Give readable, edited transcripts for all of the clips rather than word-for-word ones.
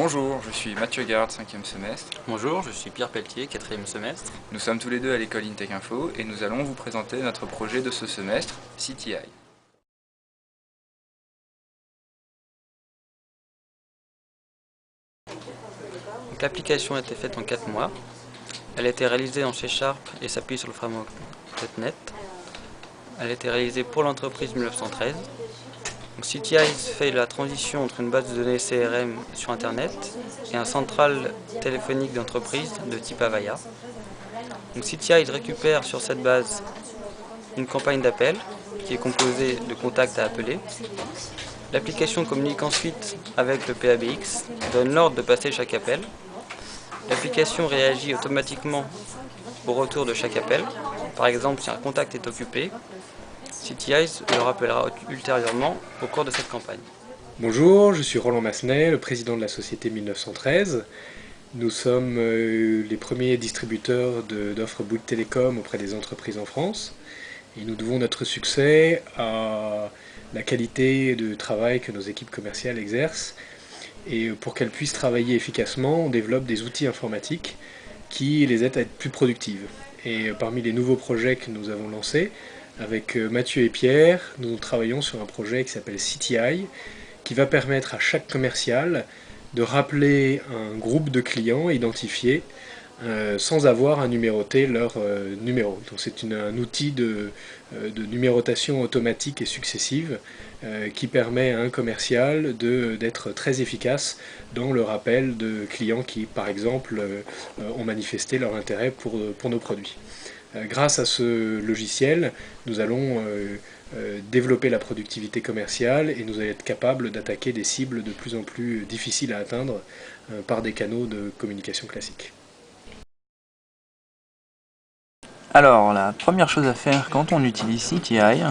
Bonjour, je suis Mathieu Garde, 5e semestre. Bonjour, je suis Pierre Pelletier, 4e semestre. Nous sommes tous les deux à l'école InTech Info et nous allons vous présenter notre projet de ce semestre, CTI. L'application a été faite en 4 mois. Elle a été réalisée en C# et s'appuie sur le framework .NET. Elle a été réalisée pour l'entreprise 1913. Donc, CTI fait la transition entre une base de données CRM sur Internet et un central téléphonique d'entreprise de type Avaya. Donc, CTI récupère sur cette base une campagne d'appel qui est composée de contacts à appeler. L'application communique ensuite avec le PABX, donne l'ordre de passer chaque appel. L'application réagit automatiquement au retour de chaque appel. Par exemple, si un contact est occupé, CTI le rappellera ultérieurement au cours de cette campagne. Bonjour, je suis Roland Massenet, le président de la société 1913. Nous sommes les premiers distributeurs d'offres Bouygues Télécom auprès des entreprises en France. Et nous devons notre succès à la qualité de travail que nos équipes commerciales exercent. Et pour qu'elles puissent travailler efficacement, on développe des outils informatiques qui les aident à être plus productives. Et parmi les nouveaux projets que nous avons lancés, avec Mathieu et Pierre, nous travaillons sur un projet qui s'appelle CTI, qui va permettre à chaque commercial de rappeler un groupe de clients identifiés sans avoir à numéroter leur numéro. Donc c'est un outil de numérotation automatique et successive qui permet à un commercial d'être très efficace dans le rappel de clients qui, par exemple, ont manifesté leur intérêt pour nos produits. Grâce à ce logiciel, nous allons développer la productivité commerciale et nous allons être capables d'attaquer des cibles de plus en plus difficiles à atteindre par des canaux de communication classiques. Alors, la première chose à faire quand on utilise CTI,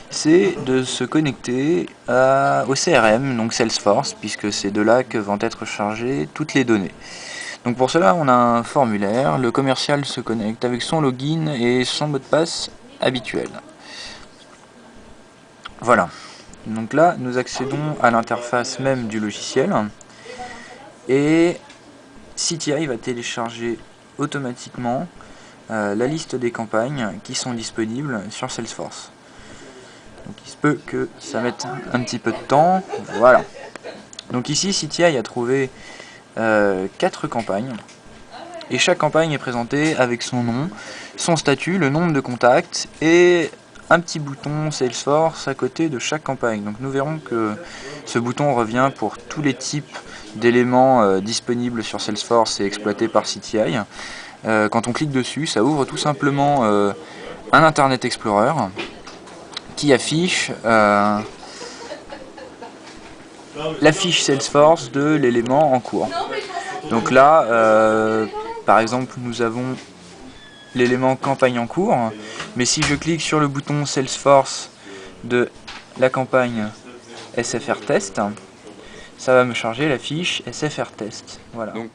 c'est de se connecter au CRM, donc Salesforce, puisque c'est de là que vont être chargées toutes les données. Donc pour cela, on a un formulaire, le commercial se connecte avec son login et son mot de passe habituel. Voilà. Donc là, nous accédons à l'interface même du logiciel et CTI va télécharger automatiquement la liste des campagnes qui sont disponibles sur Salesforce. Donc il se peut que ça mette un petit peu de temps. Voilà. Donc ici, CTI a trouvé 4 campagnes et chaque campagne est présentée avec son nom, son statut, le nombre de contacts et un petit bouton Salesforce à côté de chaque campagne. Donc nous verrons que ce bouton revient pour tous les types d'éléments disponibles sur Salesforce et exploités par CTI. Quand on clique dessus, ça ouvre tout simplement un Internet Explorer qui affiche la fiche Salesforce de l'élément en cours. Donc là, par exemple, nous avons l'élément campagne en cours, mais si je clique sur le bouton Salesforce de la campagne SFR Test, ça va me charger la fiche SFR Test. Voilà. Donc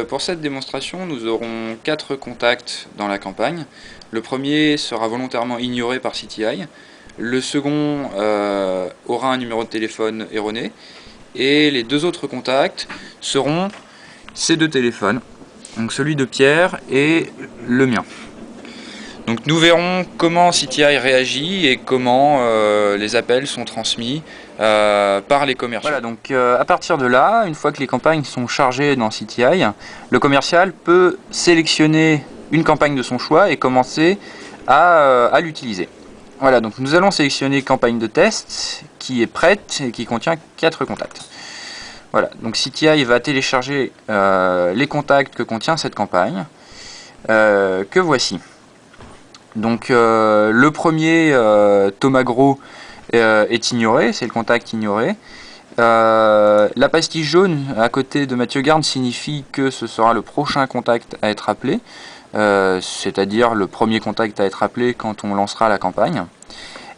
pour cette démonstration, nous aurons 4 contacts dans la campagne. Le premier sera volontairement ignoré par CTI. Le second aura un numéro de téléphone erroné. Et les 2 autres contacts seront ces 2 téléphones. Donc celui de Pierre et le mien. Donc nous verrons comment CTI réagit et comment les appels sont transmis par les commerciaux. Voilà, donc à partir de là, une fois que les campagnes sont chargées dans CTI, le commercial peut sélectionner une campagne de son choix et commencer à l'utiliser. Voilà, donc nous allons sélectionner campagne de test qui est prête et qui contient 4 contacts. Voilà, donc CTI va télécharger les contacts que contient cette campagne, que voici. Donc le premier, Thomas Gros, est ignoré, c'est le contact ignoré. La pastille jaune à côté de Mathieu Garde signifie que ce sera le prochain contact à être appelé, c'est-à-dire le premier contact à être appelé quand on lancera la campagne.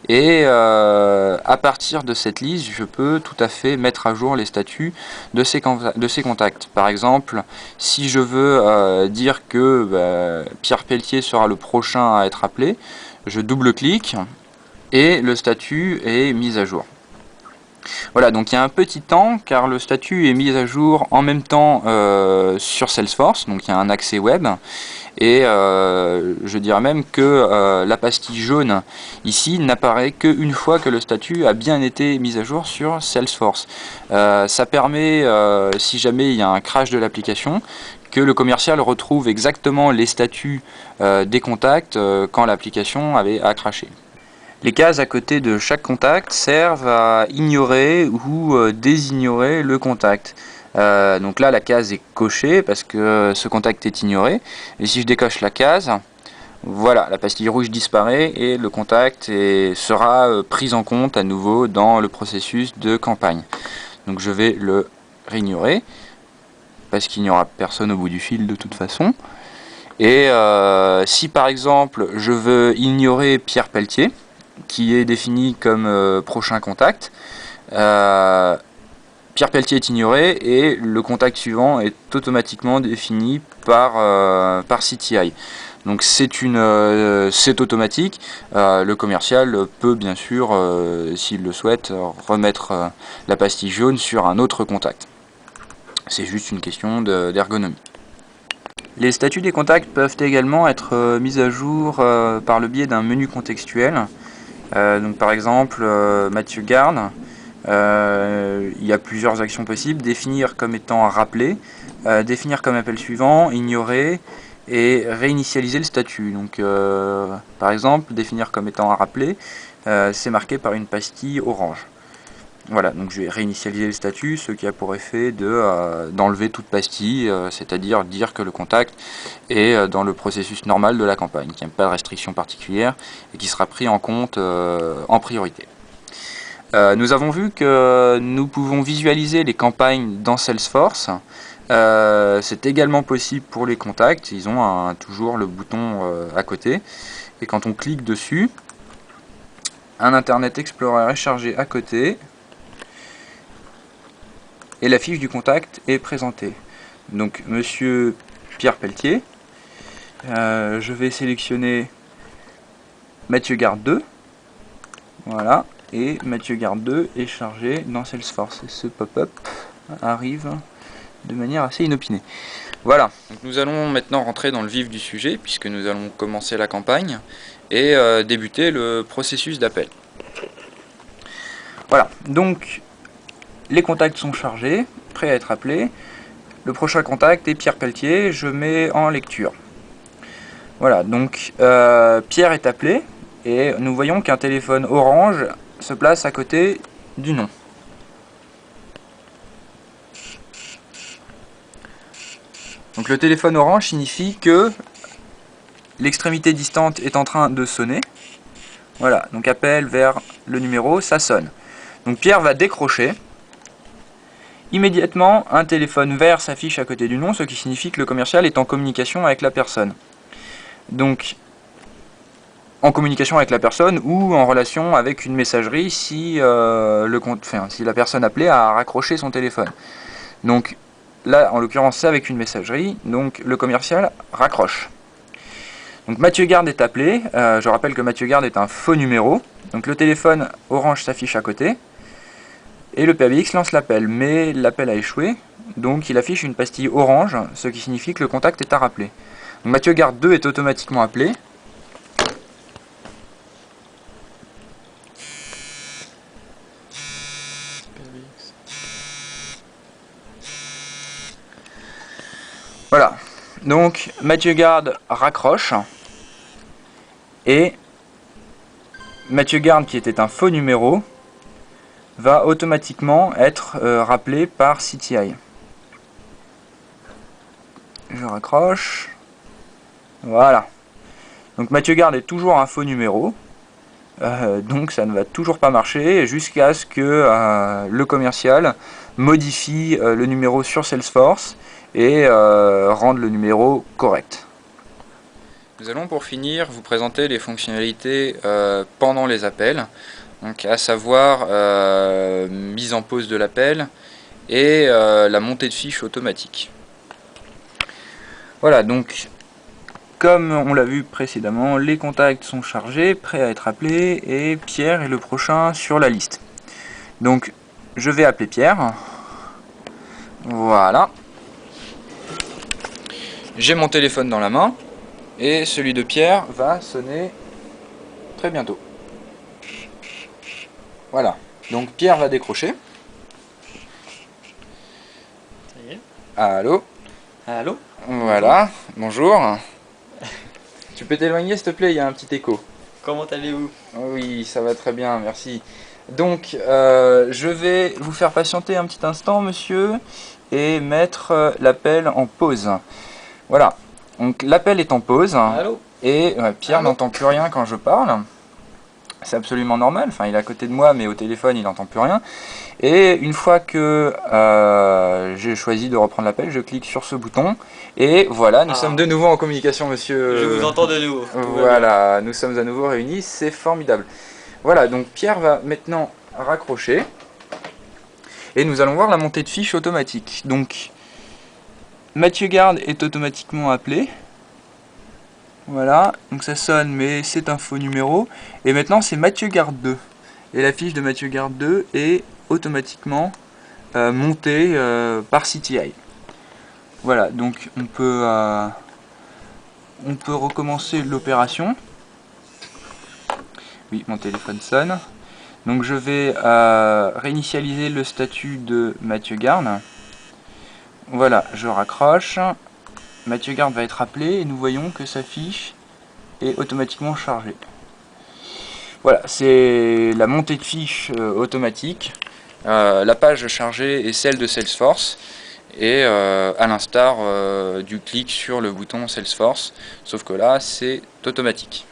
Et à partir de cette liste, je peux tout à fait mettre à jour les statuts de ces contacts. Par exemple, si je veux dire que Pierre Pelletier sera le prochain à être appelé, je double-clique et le statut est mis à jour. Voilà, donc il y a un petit temps car le statut est mis à jour en même temps sur Salesforce, donc il y a un accès web. Et je dirais même que la pastille jaune ici n'apparaît qu'une fois que le statut a bien été mis à jour sur Salesforce. Ça permet, si jamais il y a un crash de l'application, que le commercial retrouve exactement les statuts des contacts quand l'application a crashé. Les cases à côté de chaque contact servent à ignorer ou désignorer le contact. Donc là la case est cochée parce que ce contact est ignoré, et si je décoche la case, voilà, la pastille rouge disparaît et le contact sera pris en compte à nouveau dans le processus de campagne. Donc je vais le réignorer parce qu'il n'y aura personne au bout du fil de toute façon. Et si par exemple je veux ignorer Pierre Pelletier, qui est défini comme prochain contact, Pierre Pelletier est ignoré et le contact suivant est automatiquement défini par CTI. Donc c'est automatique. Le commercial peut bien sûr, s'il le souhaite, remettre la pastille jaune sur un autre contact. C'est juste une question d'ergonomie. Les statuts des contacts peuvent également être mis à jour par le biais d'un menu contextuel. Donc par exemple, Mathieu Garde. Il y a plusieurs actions possibles: définir comme étant rappelé, définir comme appel suivant, ignorer et réinitialiser le statut. Donc par exemple, définir comme étant rappelé, c'est marqué par une pastille orange. Voilà, donc je vais réinitialiser le statut, ce qui a pour effet d'enlever toute pastille, c'est-à-dire dire que le contact est dans le processus normal de la campagne, qu'il n'y a pas de restriction particulière et qui sera pris en compte en priorité. Nous avons vu que nous pouvons visualiser les campagnes dans Salesforce. C'est également possible pour les contacts. Ils ont toujours le bouton à côté. Et quand on clique dessus, un Internet Explorer est chargé à côté. Et la fiche du contact est présentée. Donc Monsieur Pierre Pelletier. Je vais sélectionner Mathieu Garde 2. Voilà. Et Mathieu Garde 2 est chargé dans Salesforce. Et ce pop-up arrive de manière assez inopinée. Voilà. Donc nous allons maintenant rentrer dans le vif du sujet, puisque nous allons commencer la campagne et débuter le processus d'appel. Voilà, donc les contacts sont chargés, prêts à être appelés. Le prochain contact est Pierre Pelletier, je mets en lecture. Voilà, donc Pierre est appelé et nous voyons qu'un téléphone orange se place à côté du nom. Donc le téléphone orange signifie que l'extrémité distante est en train de sonner. Voilà, donc appel vers le numéro, ça sonne. Donc Pierre va décrocher. Immédiatement, un téléphone vert s'affiche à côté du nom, ce qui signifie que le commercial est en communication avec la personne. Donc en communication avec la personne ou en relation avec une messagerie si la personne appelée a raccroché son téléphone. Donc là, en l'occurrence, c'est avec une messagerie, donc le commercial raccroche. Donc Mathieu Garde est appelé, je rappelle que Mathieu Garde est un faux numéro, donc le téléphone orange s'affiche à côté, et le PBX lance l'appel, mais l'appel a échoué, donc il affiche une pastille orange, ce qui signifie que le contact est à rappeler. Donc Mathieu Garde 2 est automatiquement appelé. Voilà, donc Mathieu Garde raccroche, et Mathieu Garde, qui était un faux numéro, va automatiquement être rappelé par CTI. Je raccroche, voilà. Donc Mathieu Garde est toujours un faux numéro, donc ça ne va toujours pas marcher jusqu'à ce que le commercial modifie le numéro sur Salesforce et rendre le numéro correct. Nous allons pour finir vous présenter les fonctionnalités pendant les appels, donc à savoir mise en pause de l'appel et la montée de fiche automatique. Voilà, donc comme on l'a vu précédemment, les contacts sont chargés, prêts à être appelés, et Pierre est le prochain sur la liste. Donc je vais appeler Pierre. Voilà. J'ai mon téléphone dans la main et celui de Pierre va sonner très bientôt. Voilà. Donc Pierre va décrocher. Ça y est. Allô? Allô? Voilà. Bonjour. Tu peux t'éloigner s'il te plaît, il y a un petit écho. Comment allez-vous? Oui, ça va très bien, merci. Donc, je vais vous faire patienter un petit instant, monsieur, et mettre l'appel en pause. Voilà, donc l'appel est en pause, Allô? et Pierre Allô? n'entend plus rien quand je parle. C'est absolument normal, enfin il est à côté de moi, mais au téléphone il n'entend plus rien. Et une fois que j'ai choisi de reprendre l'appel, je clique sur ce bouton, et voilà, nous sommes de nouveau en communication, monsieur. Je vous entends de nouveau. Voilà, nous sommes à nouveau réunis, c'est formidable. Voilà, donc Pierre va maintenant raccrocher, et nous allons voir la montée de fiche automatique. Donc, Mathieu Garde est automatiquement appelé. Voilà, donc ça sonne, mais c'est un faux numéro. Et maintenant, c'est Mathieu Garde 2. Et la fiche de Mathieu Garde 2 est automatiquement montée par CTI. Voilà, donc on peut recommencer l'opération. Oui, mon téléphone sonne. Donc je vais réinitialiser le statut de Mathieu Garde. Voilà, je raccroche. Mathieu Garde va être appelé et nous voyons que sa fiche est automatiquement chargée. Voilà, c'est la montée de fiche automatique. La page chargée est celle de Salesforce et à l'instar du clic sur le bouton Salesforce, sauf que là c'est automatique.